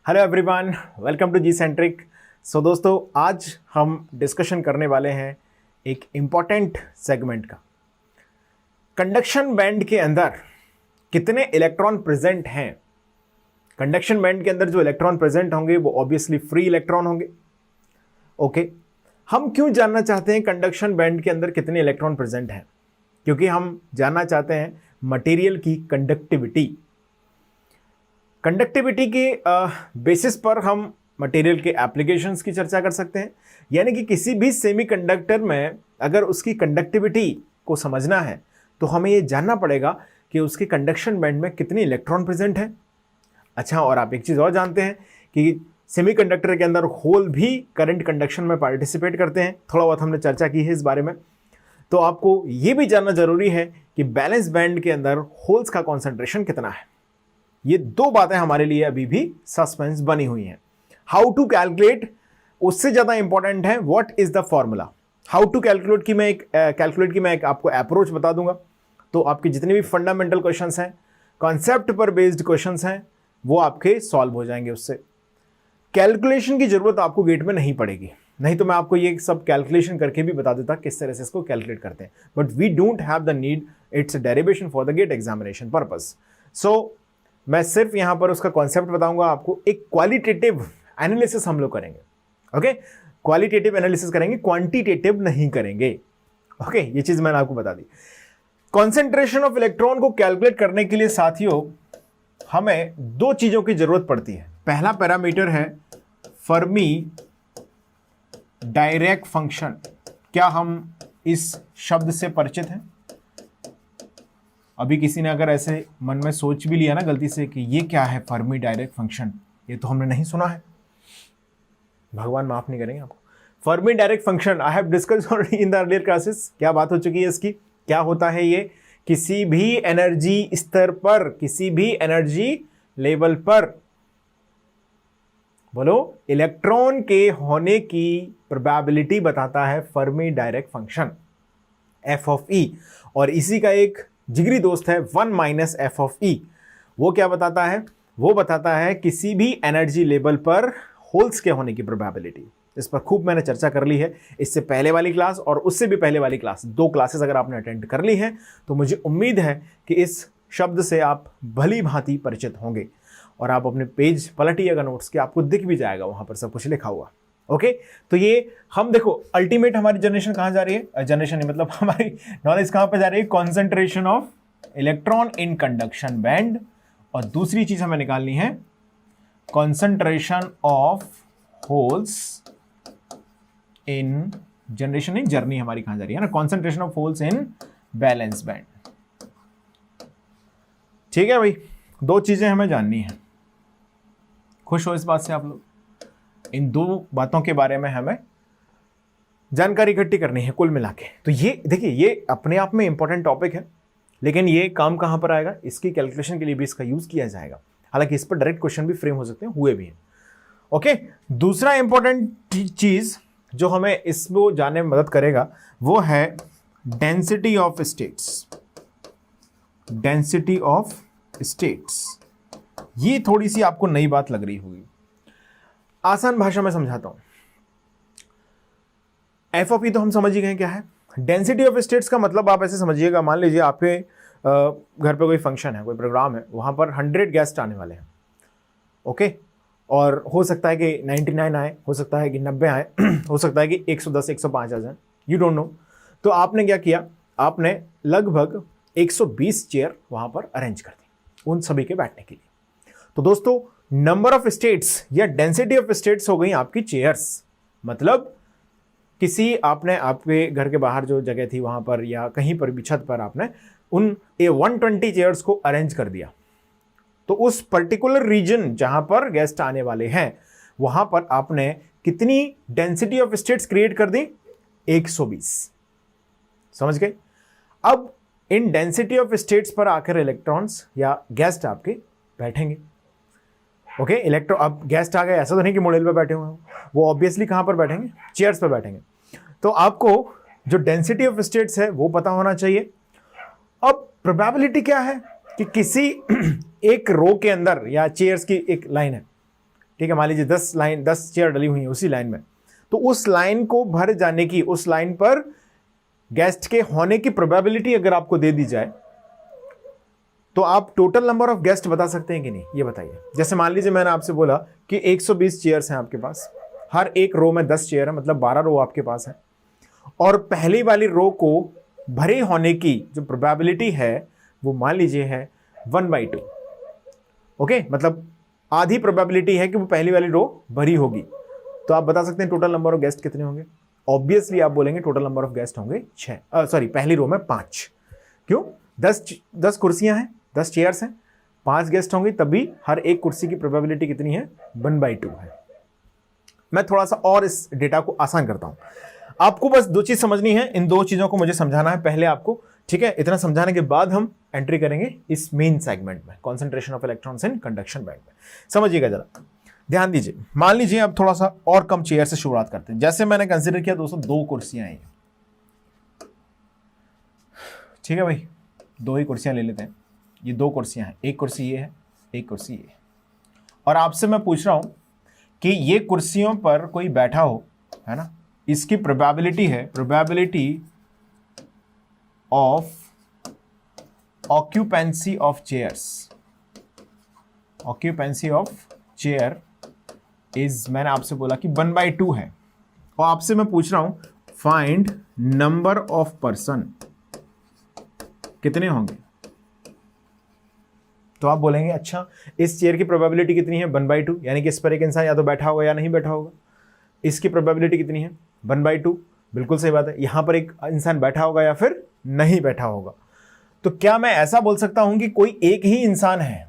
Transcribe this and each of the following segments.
Hello everyone, welcome to G centric. So दोस्तों, आज हम डिस्कशन करने वाले हैं एक इम्पॉर्टेंट सेगमेंट का। कंडक्शन बैंड के अंदर कितने इलेक्ट्रॉन प्रेजेंट हैं। कंडक्शन बैंड के अंदर जो इलेक्ट्रॉन प्रेजेंट होंगे वो ऑब्वियसली फ्री इलेक्ट्रॉन होंगे। ओके, हम क्यों जानना चाहते हैं कंडक्शन बैंड के अंदर कितने इलेक्ट्रॉन प्रेजेंट हैं? क्योंकि हम जानना चाहते हैं मटेरियल की कंडक्टिविटी। कंडक्टिविटी के बेसिस पर हम मटेरियल के एप्लीकेशंस की चर्चा कर सकते हैं। यानी कि किसी भी सेमीकंडक्टर में अगर उसकी कंडक्टिविटी को समझना है तो हमें ये जानना पड़ेगा कि उसके कंडक्शन बैंड में कितने इलेक्ट्रॉन प्रेजेंट हैं। अच्छा, और आप एक चीज़ और जानते हैं कि सेमीकंडक्टर के अंदर होल भी करंट कंडक्शन में पार्टिसिपेट करते हैं। थोड़ा बहुत हमने चर्चा की है इस बारे में। तो आपको ये भी जानना जरूरी है कि बैलेंस बैंड के अंदर होल्स का कॉन्सेंट्रेशन कितना है। ये दो बातें हमारे लिए अभी भी सस्पेंस बनी हुई हैं। हाउ टू कैलकुलेट, उससे ज्यादा इंपॉर्टेंट है what is the formula. How to calculate की मैं एक आपको अप्रोच बता दूंगा। तो आपके जितने भी फंडामेंटल क्वेश्चंस हैं, कॉन्सेप्ट पर बेस्ड क्वेश्चंस हैं, वो आपके सॉल्व हो जाएंगे। उससे कैलकुलेशन की जरूरत आपको गेट में नहीं पड़ेगी, नहीं तो मैं आपको ये सब कैलकुलेशन करके भी बता देता किस तरह से इसको कैलकुलेट करते हैं। But we don't have the need, it's derivation for the GATE examination purpose. So मैं सिर्फ यहां पर उसका कॉन्सेप्ट बताऊंगा आपको। एक क्वालिटेटिव एनालिसिस हम लोग करेंगे। ओके, क्वालिटेटिव एनालिसिस करेंगे, क्वांटिटेटिव नहीं करेंगे। ओके, ये चीज मैंने आपको बता दी। कॉन्सेंट्रेशन ऑफ इलेक्ट्रॉन को कैलकुलेट करने के लिए साथियों हमें दो चीजों की जरूरत पड़ती है। पहला पैरामीटर है फर्मी डायरेक्ट फंक्शन। क्या हम इस शब्द से परिचित हैं? अभी किसी ने अगर ऐसे मन में सोच भी लिया ना गलती से कि ये क्या है फर्मी डायरेक्ट फंक्शन, ये तो हमने नहीं सुना है, भगवान माफ नहीं करेंगे आपको। Fermi Dirac function I have discussed already in the earlier classes. क्या बात हो चुकी है इसकी? क्या होता है ये? किसी भी एनर्जी स्तर पर, किसी भी एनर्जी लेवल पर, बोलो, इलेक्ट्रॉन के होने की प्रोबेबिलिटी बताता है Fermi Dirac function f of E. और इसी का एक जिगरी दोस्त है 1 माइनस एफ ऑफ ई। वो क्या बताता है? वो बताता है किसी भी एनर्जी लेवल पर होल्स के होने की प्रोबेबिलिटी। इस पर खूब मैंने चर्चा कर ली है इससे पहले वाली क्लास और उससे भी पहले वाली क्लास, दो क्लासेस अगर आपने अटेंड कर ली हैं तो मुझे उम्मीद है कि इस शब्द से आप भली भांति परिचित होंगे। और आप अपने पेज पलटिएगा नोट्स के, आपको दिख भी जाएगा वहां पर सब कुछ लिखा हुआ। ओके, तो ये हम देखो अल्टीमेट हमारी जनरेशन कहां जा रही है, जनरेशन नहीं मतलब हमारी नॉलेज कहां पे जा रही है? Concentration of electron in conduction band. और दूसरी चीज हमें निकालनी है concentration of holes in generation, in journey हमारी कहां जा रही है ना, concentration of holes in balance band. ठीक है भाई, दो चीजें हमें जाननी है। खुश हो इस बात से आप लोग? इन दो बातों के बारे में हमें जानकारी इकट्ठी करनी है कुल मिला के। तो ये देखिए, ये अपने आप में इंपॉर्टेंट टॉपिक है, लेकिन ये काम कहां पर आएगा? इसकी कैलकुलेशन के लिए भी इसका यूज किया जाएगा। हालांकि इस पर डायरेक्ट क्वेश्चन भी फ्रेम हो सकते हैं, हुए भी हैं। ओके, दूसरा इंपॉर्टेंट चीज जो हमें इसको जानने में मदद करेगा वो है density of states. Density of states, ये थोड़ी सी आपको नई बात लग रही होगी। आसान भाषा में समझाता हूं। एफ ऑफ ई तो हम समझ ही गए क्या है। डेंसिटी ऑफ स्टेट्स का मतलब आप ऐसे समझिएगा, मान लीजिए आपके घर पे कोई फंक्शन है, कोई प्रोग्राम है, वहां पर 100 गेस्ट आने वाले हैं। ओके, और हो सकता है कि 99 आए, हो सकता है कि 90 आए, हो सकता है कि 110 105 आ जाए, यू डोंट नो। तो आपने क्या किया? आपने लगभग 120 चेयर वहां पर अरेंज कर दी उन सभी के बैठने के लिए। तो दोस्तों, नंबर ऑफ स्टेट्स या डेंसिटी ऑफ स्टेट्स हो गई आपकी चेयर्स। मतलब किसी आपने आपके घर के बाहर जो जगह थी वहां पर या कहीं पर भी छत पर आपने उन 120 चेयर्स को अरेंज कर दिया। तो उस पर्टिकुलर रीजन जहां पर गेस्ट आने वाले हैं वहां पर आपने कितनी डेंसिटी ऑफ स्टेट्स क्रिएट कर दी? 120। समझ गए? अब इन डेंसिटी ऑफ स्टेट्स पर आकर इलेक्ट्रॉन्स या गेस्ट आपके बैठेंगे। ओके, इलेक्ट्रॉन, अब गेस्ट आ गए, ऐसा तो नहीं कि मॉडल पे बैठे हुए हैं, वो ऑब्वियसली कहां पर बैठेंगे? चेयर्स पर बैठेंगे। तो आपको जो डेंसिटी ऑफ स्टेट्स है वो पता होना चाहिए। अब प्रोबेबिलिटी क्या है कि किसी एक रो के अंदर, या चेयर्स की एक लाइन है, ठीक है, मान लीजिए 10 चेयर डली हुई है उसी लाइन में, तो उस लाइन को भर जाने की, उस लाइन पर गेस्ट के होने की प्रोबेबिलिटी अगर आपको दे दी जाए तो आप टोटल नंबर ऑफ गेस्ट बता सकते हैं कि नहीं, ये बताइए। जैसे मान लीजिए मैंने आपसे बोला कि 120 चेयर्स हैं आपके पास, हर एक रो में 10 चेयर है, मतलब 12 रो आपके पास है, और पहली वाली रो को भरे होने की जो प्रोबेबिलिटी है वो मान लीजिए है 1/2। ओके, मतलब आधी प्रोबेबिलिटी है कि वो पहली वाली रो भरी होगी। तो आप बता सकते हैं टोटल नंबर ऑफ गेस्ट कितने होंगे। ऑब्वियसली आप बोलेंगे टोटल नंबर ऑफ गेस्ट होंगे 6, सॉरी पहली रो में 5। क्यों? 10 कुर्सियां हैं, 10 चेयर्स हैं, 5 गेस्ट होंगे, तभी हर एक कुर्सी की प्रोबेबिलिटी कितनी है, 1/2 है। मैं थोड़ा सा और इस डेटा को आसान करता हूं। आपको बस 2 चीज समझनी है, इन 2 चीजों को मुझे समझाना है पहले आपको, ठीक है। इतना समझाने के बाद हम एंट्री करेंगे इस मेन सेगमेंट में, concentration of electrons in conduction band में। समझिएगा जरा, ध्यान दीजिए। मान लीजिए अब थोड़ा सा और कम चेयर से शुरुआत करते हैं। जैसे मैंने कंसीडर किया दोस्तों 2 कुर्सियां हैं, ठीक है भाई, 2 ही कुर्सियां ले लेते हैं। ये 2 कुर्सियां हैं, एक कुर्सी ये है, एक कुर्सी ये है, और आपसे मैं पूछ रहा हूं कि ये कुर्सियों पर कोई बैठा हो, है ना, इसकी प्रोबेबिलिटी है, probability of occupancy of chairs, occupancy of chair is, मैंने आपसे बोला कि 1/2 है, और आपसे मैं पूछ रहा हूं फाइंड नंबर ऑफ पर्सन, कितने होंगे। तो आप बोलेंगे अच्छा इस चेयर की प्रोबेबिलिटी कितनी है, 1/2, यानी कि इस पर एक इंसान या तो बैठा होगा या नहीं बैठा होगा। इसकी प्रोबेबिलिटी कितनी है, 1/2, बिल्कुल सही बात है, यहां पर एक इंसान बैठा होगा या फिर नहीं बैठा होगा। तो क्या मैं ऐसा बोल सकता हूं कि कोई एक ही इंसान है,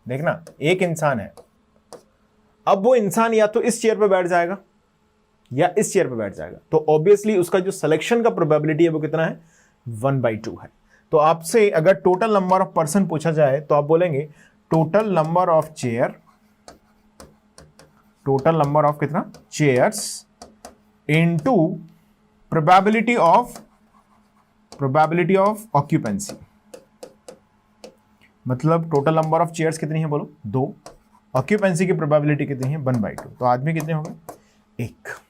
देखना एक इंसान है, अब वो इंसान या तो इस चेयर पर बैठ जाएगा या इस चेयर पर बैठ जाएगा, तो ऑब्वियसली उसका जो सिलेक्शन का प्रोबेबिलिटी है वो कितना है, 1/2 है। तो आपसे अगर टोटल नंबर ऑफ पर्सन पूछा जाए तो आप बोलेंगे total number of chair, total number of कितना, chairs into probability of occupancy. मतलब टोटल नंबर ऑफ चेयर्स कितनी है, बोलो 2, ऑक्यूपेंसी की प्रोबेबिलिटी कितनी है, 1/2, तो आदमी कितने होंगे, 1।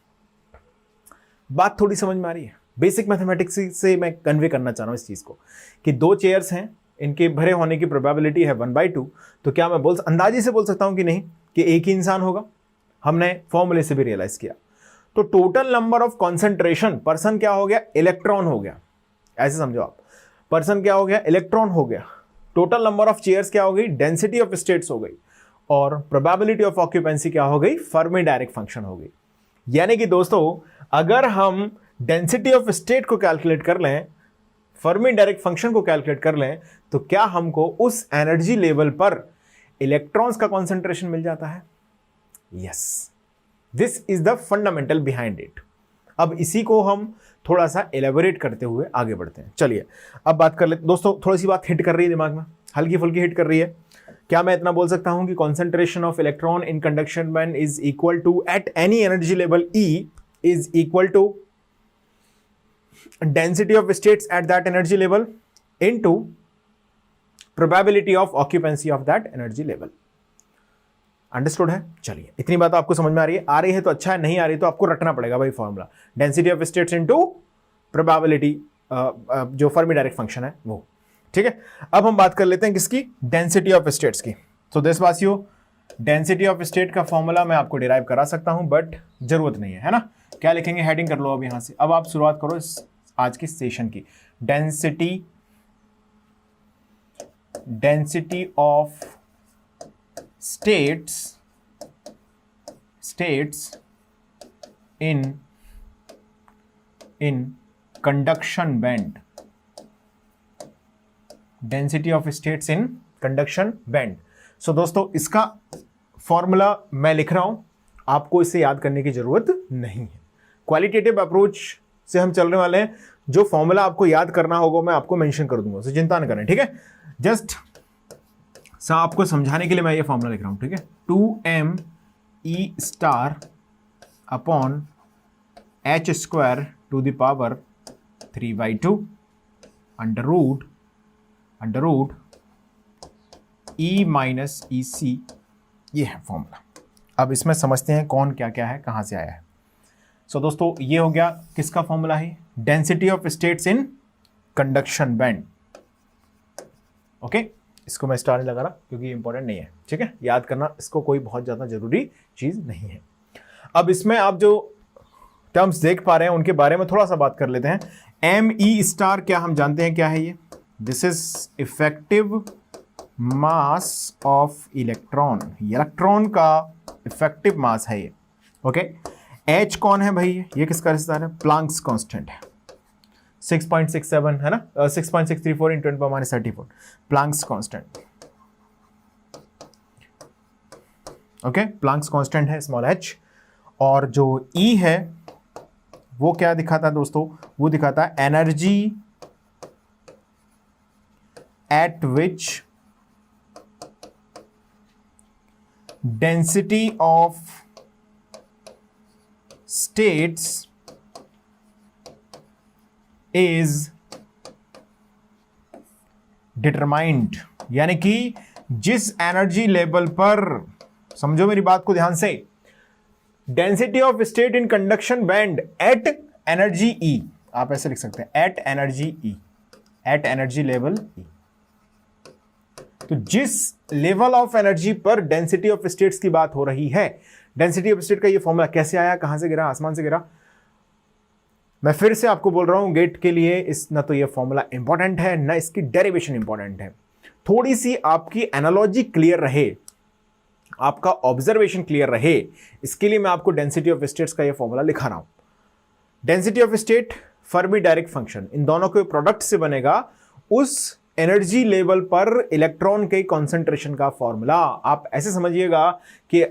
बात थोड़ी समझ में आ रही है। बेसिक मैथमेटिक्स से मैं कन्वे करना चाह रहा हूं इस चीज को कि 2 चेयर्स हैं, इनके भरे होने की प्रोबेबिलिटी है 1/2, तो क्या मैं अंदाजी से बोल सकता हूं कि नहीं कि एक ही इंसान होगा। हमने फॉर्मूले से भी रियलाइज किया। तो total number of concentration, person क्या हो गया, इलेक्ट्रॉन हो गया, ऐसे समझो आप, पर्सन क्या हो गया, इलेक्ट्रॉन हो गया। टोटल नंबर ऑफ चेयर्स क्या हो गई, डेंसिटी ऑफ स्टेट्स हो गई, और प्रोबेबिलिटी ऑफ ऑक्यूपेंसी क्या हो गई, फर्मी डायरेक्ट फंक्शन हो गई। यानी कि दोस्तों अगर हम डेंसिटी ऑफ स्टेट को कैलकुलेट कर लें, फर्मी डायरेक्ट फंक्शन को कैलकुलेट कर लें, तो क्या हमको उस एनर्जी लेवल पर इलेक्ट्रॉन्स का कॉन्सेंट्रेशन मिल जाता है। Yes, this is the fundamental behind it. अब इसी को हम थोड़ा सा एलेबोरेट करते हुए आगे बढ़ते हैं। चलिए अब बात कर लेते दोस्तों, थोड़ी सी बात हिट कर रही है दिमाग में, हल्की फुल्की हिट कर रही है। क्या मैं इतना बोल सकता हूं कि concentration of electron in conduction band is equal to, at any energy level E is equal to density of states at that energy level into probability of occupancy of that energy level। Understood है। चलिए इतनी बात आपको समझ में आ रही है तो अच्छा है, नहीं आ रही तो आपको रटना पड़ेगा भाई formula, density of states into probability, जो फर्मी डायरेक्ट फंक्शन है वो, ठीक है। अब हम बात कर लेते हैं किसकी, डेंसिटी ऑफ स्टेट्स की। तो देशवासियों डेंसिटी ऑफ स्टेट का फॉर्मूला मैं आपको डिराइव करा सकता हूं, बट जरूरत नहीं है ना। क्या लिखेंगे, हेडिंग कर लो अब यहां से। अब आप शुरुआत करो इस आज की सेशन की। Density of states in conduction band, density of states in conduction band. So दोस्तों इसका फॉर्मूला मैं लिख रहा हूं, आपको इसे याद करने की जरूरत नहीं है। क्वालिटेटिव अप्रोच से हम चलने वाले हैं, जो फॉर्मूला आपको याद करना होगा मैं आपको मेंशन कर दूंगा, उसे चिंता न करें, ठीक है। जस्ट आपको समझाने के लिए मैं ये फॉर्मूला लिख रहा हूं, ठीक है। 2m E* upon h² to the power 3/2 under root E - EC, ये है फॉर्मूला, अब इसमें समझते हैं कौन क्या क्या है, कहाँ से आया है। सो दोस्तों ये हो गया किसका फॉर्मूला है, density of states in conduction band. Okay, इसको मैं स्टार नहीं लगा रहा क्योंकि इंपॉर्टेंट नहीं है, ठीक है, याद करना इसको कोई बहुत ज़्यादा जरूरी चीज़ नहीं है। अब इसमें आप जो टर्म्स देख पा रहे हैं उनके बारे में थोड़ा सा बात कर लेते हैं। एम ई स्टार क्या हम जानते हैं क्या है ये, this is effective mass of electron, electron का इफेक्टिव मास है ये। ओके, एच कौन है भाई, ये किसका रिश्तेदार है, प्लांक्स कांस्टेंट है, 6.67 है ना, 6.634 × 10⁻34 Planck's constant. Okay, Planck's constant है स्मॉल h। और जो E है वो क्या दिखाता है दोस्तों, वो दिखाता है energy at which density of states is determined, यानी कि जिस एनर्जी लेवल पर, समझो मेरी बात को ध्यान से, density of state in conduction band at energy E, आप ऐसे लिख सकते हैं at energy E, at energy level E. तो जिस लेवल ऑफ एनर्जी पर डेंसिटी ऑफ स्टेट्स की बात हो रही है, डेंसिटी ऑफ स्टेट का ये फॉर्मूला कैसे आया, कहां से गिरा, आसमान से गिरा। मैं फिर से आपको बोल रहा हूं गेट के लिए इस ना तो ये फॉर्मूला इंपॉर्टेंट है ना इसकी डेरिवेशन इंपॉर्टेंट है। थोड़ी सी आपकी एनालॉजी क्लियर रहे, आपका ऑब्जर्वेशन क्लियर रहे, इसके लिए मैं आपको डेंसिटी ऑफ स्टेट्स का ये फॉर्मूला लिखा रहा हूं। Density of state Fermi Dirac function, इन दोनों के प्रोडक्ट से बनेगा उस एनर्जी लेवल पर इलेक्ट्रॉन के कॉन्सेंट्रेशन का फॉर्मूला। आप ऐसे समझिएगा कि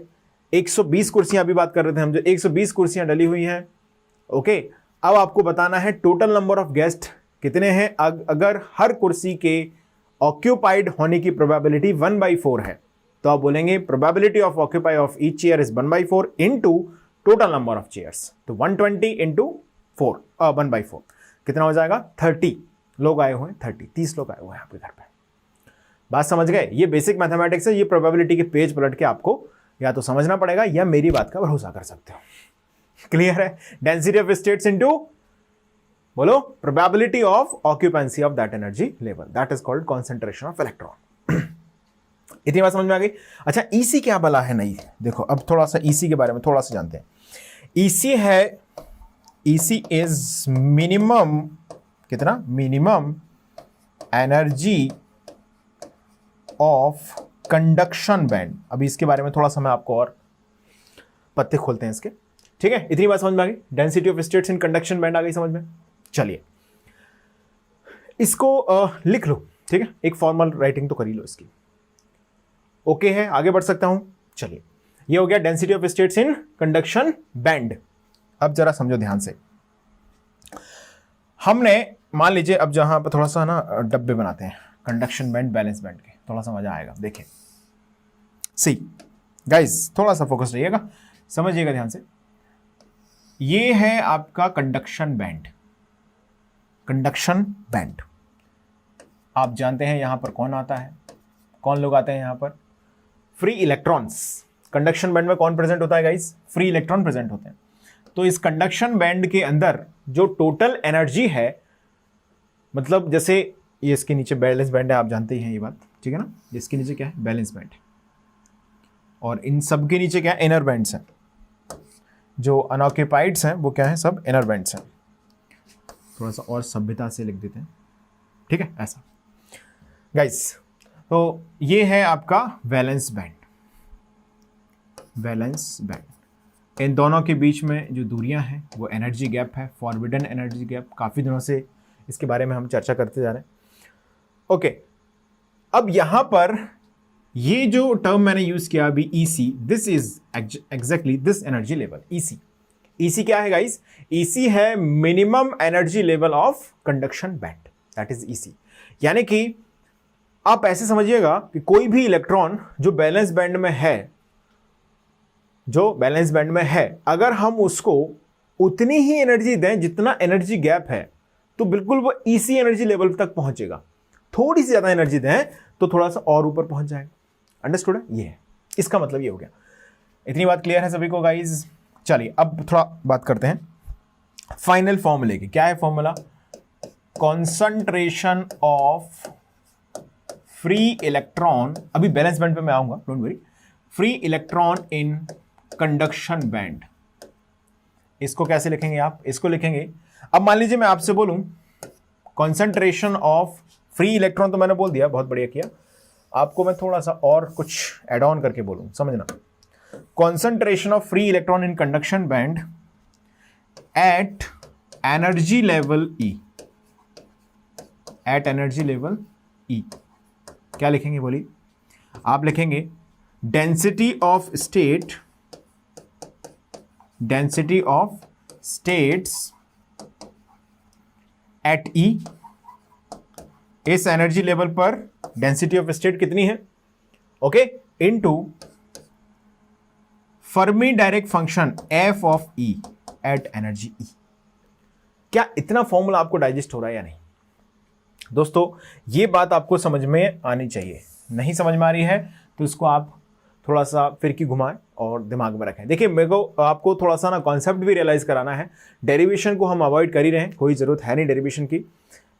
120 कुर्सियां अभी बात कर रहे थे हम, जो 120 कुर्सियां डली हुई हैं। ओके, अब आपको बताना है टोटल नंबर ऑफ गेस्ट कितने हैं। अगर हर कुर्सी के ऑक्यूपाइड होने की प्रोबेबिलिटी 1/4 है तो आप बोलेंगे probability of occupy of each chair is 1/4 into total number of chairs. तो 120 इंटू 1/4 कितना हो जाएगा, 30 लोग आए हुए हैं, 30 लोग आए हुए हैं आपके घर पे। बात समझ गए, ये बेसिक मैथमेटिक्स है। ये प्रोबेबिलिटी के पेज पलट के आपको या तो समझना पड़ेगा या मेरी बात का भरोसा कर सकते हो। क्लियर है, डेंसिटी ऑफ स्टेट्स इनटू बोलो probability of occupancy of that energy level, that is called concentration of electron. इतनी बात समझ में आ गई। अच्छा, ईसी क्या बला है, नहीं देखो अब थोड़ा सा ईसी के बारे में थोड़ा सा जानते हैं। ईसी है, ईसी इज मिनिमम, कितना, minimum energy of conduction band. अभी इसके बारे में थोड़ा सा मैं आपको और पत्ते खोलते हैं इसके, ठीक है। इतनी बात समझ में आ गई, density of states in conduction band आ गई समझ में। चलिए इसको लिख लो, ठीक है, एक फॉर्मल राइटिंग तो कर ही लो इसकी। ओके है, आगे बढ़ सकता हूं। चलिए, ये हो गया density of states in conduction band. अब जरा समझो ध्यान से, हमने मान लीजिए अब जहां पर थोड़ा सा ना डब्बे बनाते हैं कंडक्शन बैंड बैलेंस बैंड के, थोड़ा सा मजा आएगा। देखिए सी गाइस, थोड़ा सा फोकस रहिएगा, समझिएगा ध्यान से। ये है आपका कंडक्शन बैंड, कंडक्शन बैंड। आप जानते हैं यहां पर कौन आता है, कौन लोग आते हैं यहां पर, फ्री इलेक्ट्रॉन्स। कंडक्शन बैंड में कौन प्रेजेंट होता है गाइस, फ्री इलेक्ट्रॉन प्रेजेंट होते हैं। तो इस कंडक्शन बैंड के अंदर जो टोटल एनर्जी है, मतलब जैसे ये इसके नीचे बैलेंस बैंड है, आप जानते ही हैं ये बात, ठीक है ना। इसके नीचे क्या है, बैलेंस बैंड, और इन सब के नीचे क्या है, इनर बैंड्स हैं। जो अनऑक्यूपाइड्स हैं वो क्या है, सब इनर बैंड्स हैं। थोड़ा सा और सभ्यता से लिख देते हैं, ठीक है, ऐसा गाइस। तो ये है आपका वैलेंस बैंड, वैलेंस बैंड। इन दोनों के बीच में जो दूरियां हैं वो एनर्जी गैप है, फॉरबिडन एनर्जी गैप। काफ़ी दिनों से इसके बारे में हम चर्चा करते जा रहे हैं। ओके, अब यहां पर ये जो टर्म मैंने यूज किया अभी EC, this is exactly this energy level EC। EC क्या है गाइस, EC है minimum energy level of conduction band, that is EC। यानी कि आप ऐसे समझिएगा कि कोई भी इलेक्ट्रॉन जो बैलेंस बैंड में है, जो बैलेंस बैंड में है, अगर हम उसको उतनी ही एनर्जी दें जितना एनर्जी गैप है, तो बिल्कुल वो EC एनर्जी लेवल तक पहुंचेगा। थोड़ी सी ज्यादा एनर्जी दें तो थोड़ा सा और ऊपर पहुंच जाएगा। अंडरस्टूड है, ये है, इसका मतलब ये हो गया। इतनी बात क्लियर है सभी को गाइज? चलिए अब थोड़ा बात करते हैं फाइनल फॉर्मूले की। क्या है formula? Concentration of free electron, अभी बैलेंस बैंड पे मैं आऊंगा, don't worry. Free electron in conduction band, इसको कैसे लिखेंगे आप? इसको लिखेंगे, अब मान लीजिए मैं आपसे बोलूं कॉन्सेंट्रेशन ऑफ फ्री इलेक्ट्रॉन, तो मैंने बोल दिया, बहुत बढ़िया किया। आपको मैं थोड़ा सा और कुछ एड ऑन करके बोलूं, समझना। Concentration of free electron in conduction band at energy level E, at energy level E, क्या लिखेंगे बोलिए? आप लिखेंगे density of state, density of states at E, इस एनर्जी लेवल पर डेंसिटी ऑफ स्टेट कितनी है, okay, into Fermi Dirac function f of E at energy E. क्या इतना फॉर्मूला आपको डाइजेस्ट हो रहा है या नहीं? दोस्तों ये बात आपको समझ में आनी चाहिए, नहीं समझ में आ रही है तो इसको आप थोड़ा सा फिरकी घुमाएं और दिमाग में रखें। देखिए मेरे को आपको थोड़ा सा ना कॉन्सेप्ट भी रियलाइज कराना है, डेरिवेशन को हम अवॉइड कर ही रहे हैं, कोई जरूरत है नहीं डेरिवेशन की,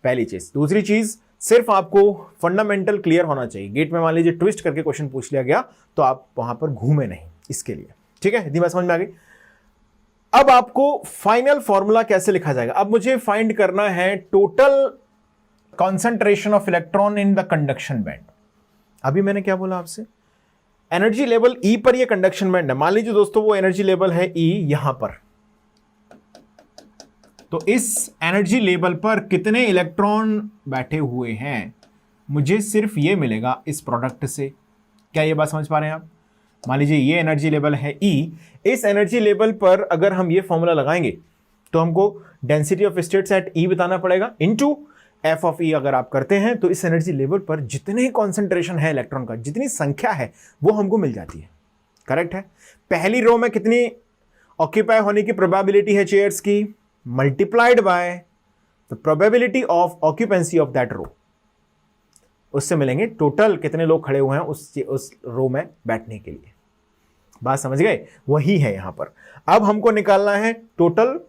पहली चीज। दूसरी चीज, सिर्फ आपको फंडामेंटल क्लियर होना चाहिए। गेट में मान लीजिए ट्विस्ट करके क्वेश्चन पूछ लिया गया तो आप वहां पर घूमे नहीं, इसके लिए, ठीक है? इतनी बात समझ में आ गई? अब आपको फाइनल फॉर्मूला कैसे लिखा जाएगा? अब मुझे फाइंड करना है total concentration of electron in the conduction band. अभी मैंने क्या बोला आपसे? एनर्जी लेवल ई पर ये कंडक्शन बैंड है, मान लीजिए दोस्तों वो एनर्जी लेवल है ई यहां पर, तो इस एनर्जी लेवल पर कितने इलेक्ट्रॉन बैठे हुए हैं मुझे सिर्फ ये मिलेगा इस प्रोडक्ट से। क्या ये बात समझ पा रहे हैं आप? मान लीजिए ये एनर्जी लेवल है ई, इस एनर्जी लेवल पर अगर हम ये फॉर्मूला लगाएंगे तो हमको डेंसिटी ऑफ स्टेट्स एट ई बताना पड़ेगा, इनटू एफ ऑफ ई अगर आप करते हैं तो इस एनर्जी लेवल पर जितने कॉन्सेंट्रेशन है इलेक्ट्रॉन का, जितनी संख्या है वो हमको मिल जाती है। करेक्ट है? पहली रो में कितनी ऑक्यूपाई होने की प्रोबेबिलिटी है चेयर्स की, multiplied by the probability of occupancy of that row, उससे मिलेंगे टोटल कितने लोग खड़े हुए हैं उस रो में बैठने के लिए। बात समझ गए? वही है यहां पर। अब हमको निकालना है total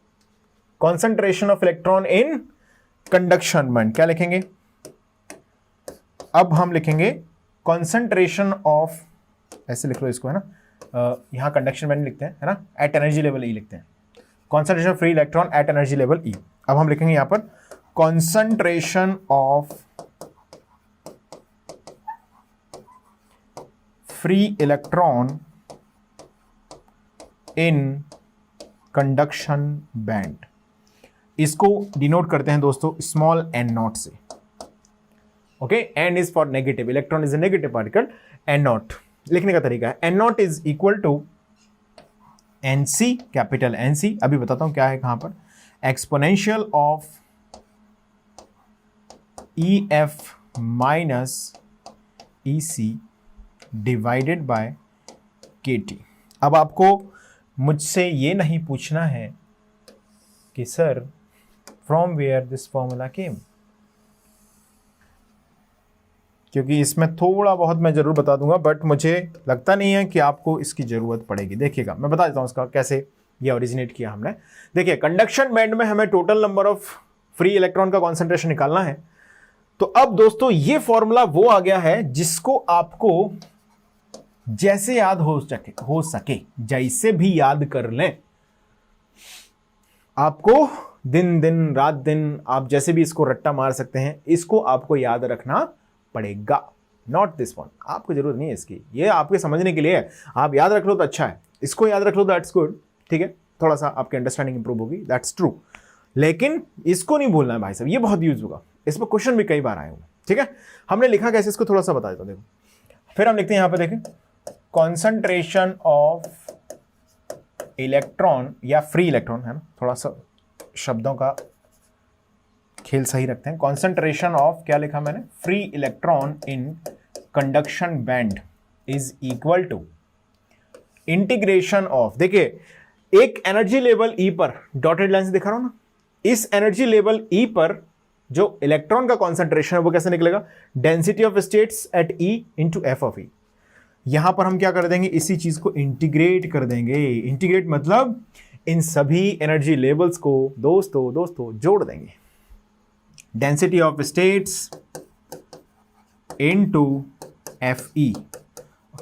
concentration of electron in conduction band. क्या लिखेंगे? अब हम लिखेंगे कॉन्सेंट्रेशन ऑफ, ऐसे लिख लो इसको, है ना, यहां कंडक्शन बैंड लिखते हैं, है ना, एट एनर्जी लेवल ई लिखते हैं, concentration of free electron at energy level E. अब हम लिखेंगे यहां पर concentration of free electron in conduction band. इसको डिनोट करते हैं दोस्तों स्मॉल एन नॉट से, okay? N is for negative, electron is a negative particle, n naught लिखने का तरीका है, n naught is equal to n c, capital N C, अभी बताता हूं क्या है कहां पर, exponential of E F minus E C divided by K T. अब आपको मुझसे ये नहीं पूछना है कि sir from where this formula came, क्योंकि इसमें थोड़ा बहुत मैं जरूर बता दूंगा, बट मुझे लगता नहीं है कि आपको इसकी जरूरत पड़ेगी। देखिएगा मैं बता देता हूं इसका कैसे ये ओरिजिनेट किया हमने। देखिए कंडक्शन बैंड में हमें total number of free electron का कॉन्सेंट्रेशन निकालना है, तो अब दोस्तों ये फॉर्मूला वो आ गया है जिसको आपको जैसे याद हो सके जैसे भी याद कर लें, आपको दिन दिन रात दिन आप जैसे भी इसको रट्टा मार सकते हैं, इसको आपको याद रखना पड़ेगा, नॉट दिस वन। आपको जरूरत नहीं है इसकी, ये आपके समझने के लिए है, आप याद रख लो तो अच्छा है, इसको याद रख लो दैट्स गुड, ठीक है, थोड़ा सा आपकी अंडरस्टैंडिंग इंप्रूव होगी, दैट्स ट्रू, लेकिन इसको नहीं बोलना है भाई साहब, ये बहुत यूज होगा, इस पर क्वेश्चन भी कई बार आए हुए, ठीक है। हमने लिखा कैसे इसको थोड़ा सा बता देता हूं, देखो फिर हम लिखते हैं यहां पर, देखें कॉन्सेंट्रेशन ऑफ इलेक्ट्रॉन या फ्री इलेक्ट्रॉन, है ना, थोड़ा सा शब्दों का खेल सही रखते हैं, कॉन्सेंट्रेशन ऑफ क्या लिखा मैंने, free electron in conduction band is equal to integration of, देखिए एक एनर्जी लेवल ई पर डॉटेड लाइन से दिखा रहा हूं ना, इस एनर्जी लेवल ई पर जो इलेक्ट्रॉन का कॉन्सेंट्रेशन है वो कैसे निकलेगा, density of states at E into f of E, यहां पर हम क्या कर देंगे, इसी चीज को इंटीग्रेट कर देंगे। इंटीग्रेट मतलब इन सभी एनर्जी लेवल्स को दोस्तों जोड़ देंगे। Density of states into Fe।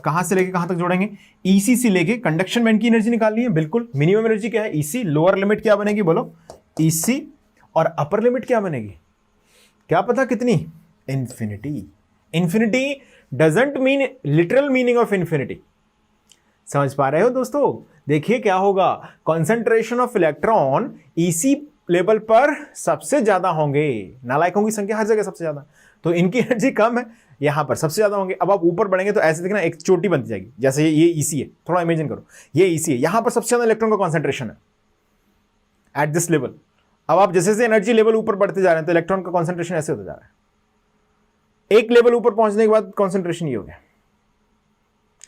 कहां से लेके कहां तक जोड़ेंगे, EC से लेके कंडक्शन बैंड की एनर्जी निकालनी है। बिल्कुल, मिनिमम एनर्जी क्या है EC, लोअर लिमिट क्या बनेगी बोलो EC, और अपर लिमिट क्या बनेगी, क्या पता कितनी, infinity. Infinity doesn't mean literal meaning of infinity. समझ पा रहे हो दोस्तों? देखिए क्या होगा, concentration of electron EC level पर सबसे ज्यादा होंगे, नालायकों की संख्या हर जगह सबसे ज्यादा, तो इनकी एनर्जी कम है, यहां पर सबसे ज्यादा होंगे। अब आप ऊपर बढ़ेंगे तो ऐसे देखना एक चोटी बनती जाएगी, जैसे ये EC है, थोड़ा इमेजिन करो ये EC है, यहां पर सबसे ज्यादा इलेक्ट्रॉन का कॉन्सेंट्रेशन है एट दिस लेवल। अब आप जैसे जैसे एनर्जी लेवल ऊपर बढ़ते जा रहे हैं तो इलेक्ट्रॉन का कॉन्सेंट्रेशन ऐसे होता जा रहा है। एक लेवल ऊपर पहुंचने के बाद कॉन्सेंट्रेशन ये हो गया,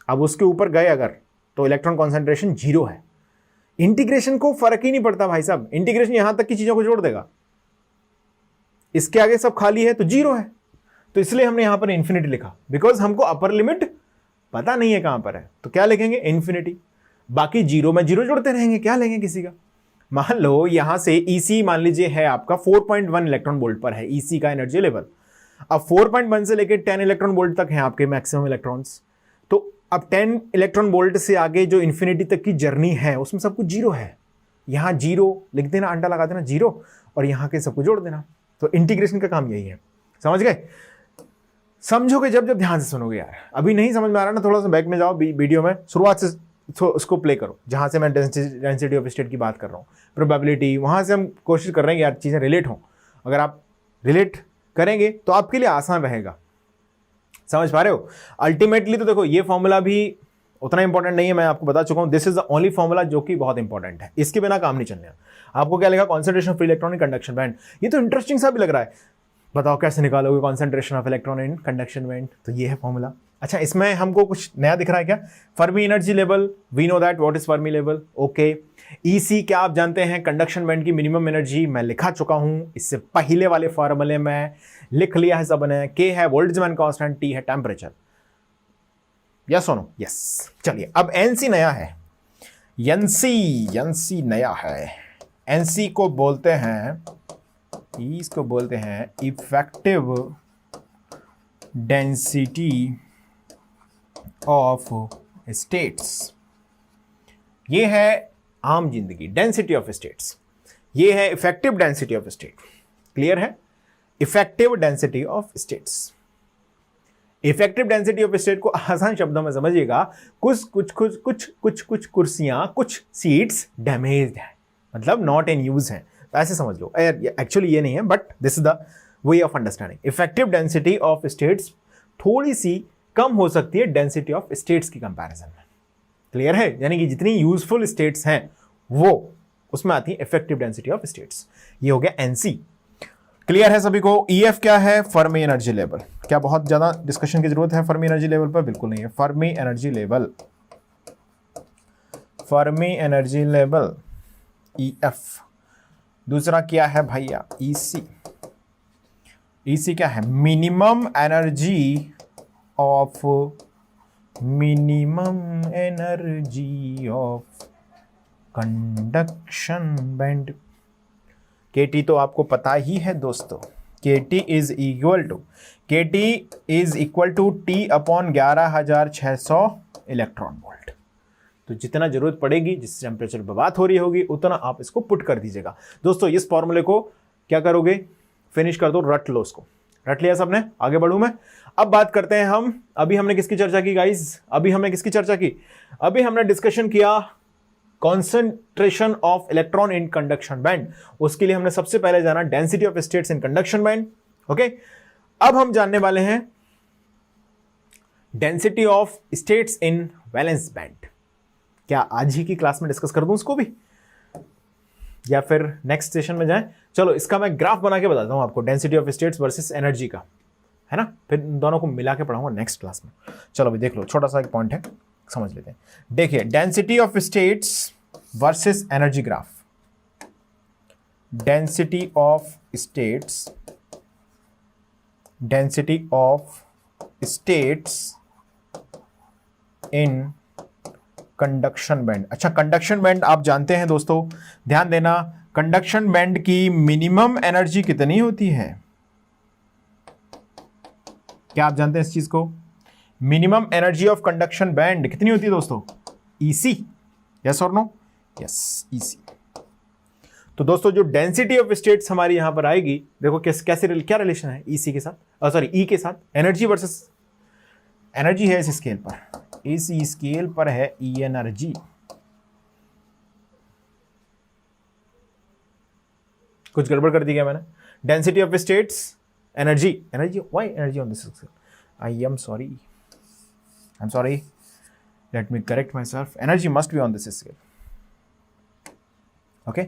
अब उसके ऊपर गए अगर तो इलेक्ट्रॉन कॉन्सेंट्रेशन 0 है। इंटीग्रेशन को फर्क ही नहीं पड़ता भाई साहब, इंटीग्रेशन यहां तक की चीजों को जोड़ देगा, इसके आगे सब खाली है तो 0 है। तो इसलिए हमने यहां पर इंफिनिटी लिखा, बिकॉज हमको अपर लिमिट पता नहीं है कहां पर है, तो क्या लिखेंगे इंफिनिटी। बाकी 0 में 0 जोड़ते रहेंगे, क्या लेंगे किसी का। मान लो यहां से EC मान लीजिए है आपका 4.1 इलेक्ट्रॉन वोल्ट पर है EC का एनर्जी लेवल। अब 4.1 से लेकर 10 इलेक्ट्रॉन वोल्ट तक है आपके मैक्सिमम इलेक्ट्रॉन्स। तो अब 10 इलेक्ट्रॉन वोल्ट से आगे जो इंफिनिटी तक की जर्नी है उसमें सब कुछ 0 है। यहां 0 लिख देना, अंडा लगा देना 0, और यहां के सबको जोड़ देना। तो इंटीग्रेशन का काम यही है, समझ गए। समझोगे जब जब ध्यान से सुनोगे यार, अभी नहीं समझ में आ रहा ना, थोड़ा सा बैक में जाओ वीडियो में, शुरुआत से उसको प्ले करो जहां से मैं डेंसिटी ऑफ स्टेट की बात कर रहा हूँ, प्रोबेबिलिटी, वहां से हम कोशिश कर रहे हैं कि यार चीजें रिलेट हों। अगर आप रिलेट करेंगे तो आपके लिए आसान रहेगा। समझ पा रहे हो? अल्टीमेटली तो देखो ये फॉर्मूला भी उतना इंपॉर्टेंट नहीं है, मैं आपको बता चुका हूं, this is the only formula जो कि बहुत इंपॉर्टेंट है, इसके बिना काम नहीं चलने। आपको क्या लगा, concentration of electron in conduction band, ये तो इंटरेस्टिंग सा भी लग रहा है, बताओ कैसे निकालोगे concentration of electron in conduction band, तो ये है फॉर्मूला। अच्छा, इसमें हमको कुछ नया दिख रहा है क्या, Fermi energy level, we know that what is Fermi level, okay. EC क्या आप जानते हैं, कंडक्शन बैंड की मिनिमम एनर्जी, मैं लिखा चुका हूं, इससे पहले वाले फॉर्मूले में लिख लिया है सबने। K है बोल्ट्जमैन कांस्टेंट, T है टेम्परेचर, यस और नो, यस। चलिए अब NC नया है, NC नया है। NC को बोलते हैं, इसको बोलते हैं इफेक्टिव डेंसिटी ऑफ स्टेट्स। ये है आम जिंदगी, डेंसिटी ऑफ स्टेट्स, ये है effective density of state. Clear है? Effective density of states. Effective density of state को आसान शब्दों में समझिएगा, कुछ कुर्सियां, कुछ सीट्स डैमेज्ड है, मतलब नॉट इन यूज है, तो ऐसे समझ लो। एक्चुअली ये नहीं है, but this is the way of understanding. Effective density of states थोड़ी सी कम हो सकती है डेंसिटी ऑफ स्टेट्स की कंपैरिजन में। क्लियर है? यानी कि जितनी यूजफुल स्टेट्स हैं वो उसमें आती है इफेक्टिव डेंसिटी ऑफ स्टेट्स। ये हो गया NC। क्लियर है सभी को? EF क्या है, फर्मी एनर्जी लेवल। क्या बहुत ज्यादा डिस्कशन की जरूरत है फर्मी एनर्जी लेवल पर? बिल्कुल नहीं है। Fermi energy level, Fermi energy level EF। दूसरा क्या है भैया, EC। EC क्या है, minimum energy of, minimum energy of conduction band. KT तो आपको पता ही है दोस्तों, KT is equal to T upon 11,600 electron volt. तो जितना जरूरत पड़ेगी, जिस टेम्परेचर पर बात हो रही होगी, उतना आप इसको पुट कर दीजिएगा। दोस्तों इस फॉर्मूले को क्या करोगे, फिनिश कर दो, रट लो उसको। रट लिया सबने? आगे बढ़ूं मैं। अब बात करते हैं हम, अभी हमने किसकी चर्चा की गाइज, अभी हमने किसकी चर्चा की, अभी हमने डिस्कशन किया concentration of electron in conduction band. उसके लिए हमने सबसे पहले जाना density of states in conduction band, okay. अब हम जानने वाले हैं density of states in valence band. क्या आज ही की क्लास में डिस्कस कर दूं उसको भी, या फिर नेक्स्ट सेशन में जाएं? चलो इसका मैं ग्राफ बना के बताता हूं आपको, density of states versus energy का, है ना, फिर दोनों को मिला के पढ़ाऊंगा नेक्स्ट क्लास में। चलो भाई देख लो, छोटा सा एक पॉइंट है, समझ लेते हैं। देखिए density of states versus energy graph. Density of states, density of states in conduction band. अच्छा, कंडक्शन बैंड आप जानते हैं दोस्तों, ध्यान देना, कंडक्शन बैंड की मिनिमम एनर्जी कितनी होती है? क्या आप जानते हैं इस चीज को? Minimum energy of conduction band कितनी होती है दोस्तों? EC, यस और नो? Yes, EC। तो दोस्तों जो डेंसिटी ऑफ स्टेट्स हमारी यहां पर आएगी, देखो कैसे क्या रिलेशन है EC के साथ, सॉरी E के साथ, एनर्जी वर्सेस एनर्जी है इस स्केल पर, इस स्केल पर है E एनर्जी। कुछ गड़बड़ कर दी क्या मैंने? Density of states, energy, why energy on this scale? I am sorry, let me correct myself, energy must be on this scale, okay,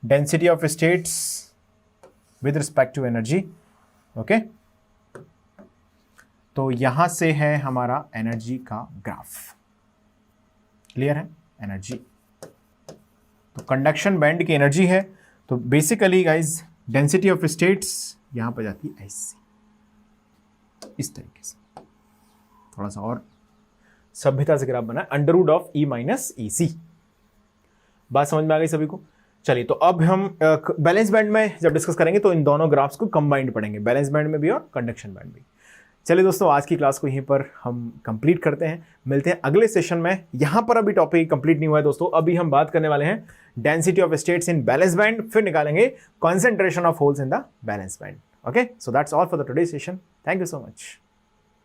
density of states with respect to energy, okay। तो यहां से है हमारा energy का graph, clear है? Energy, तो conduction band की energy है, तो basically guys density of states यहां पर जाती है ऐसे, इस तरीके से, थोड़ा सा और सभ्यता से ग्राफ बना है, √E-EC। बात समझ में आ गई सभी को? चलिए, तो अब हम बैलेंस बैंड में जब डिस्कस करेंगे तो इन दोनों ग्राफ्स को कंबाइंड पढ़ेंगे, बैलेंस बैंड में भी और कंडक्शन बैंड भी। चलिए दोस्तों, आज की क्लास को यहीं पर हम कंप्लीट करते हैं, मिलते हैं अगले सेशन में। यहां पर अभी टॉपिक कंप्लीट नहीं हुआ है दोस्तों, अभी हम बात करने वाले हैं density of states in balance band, फिर निकालेंगे concentration of holes in the balance band. Okay, so that's all for the today session. Thank you so much.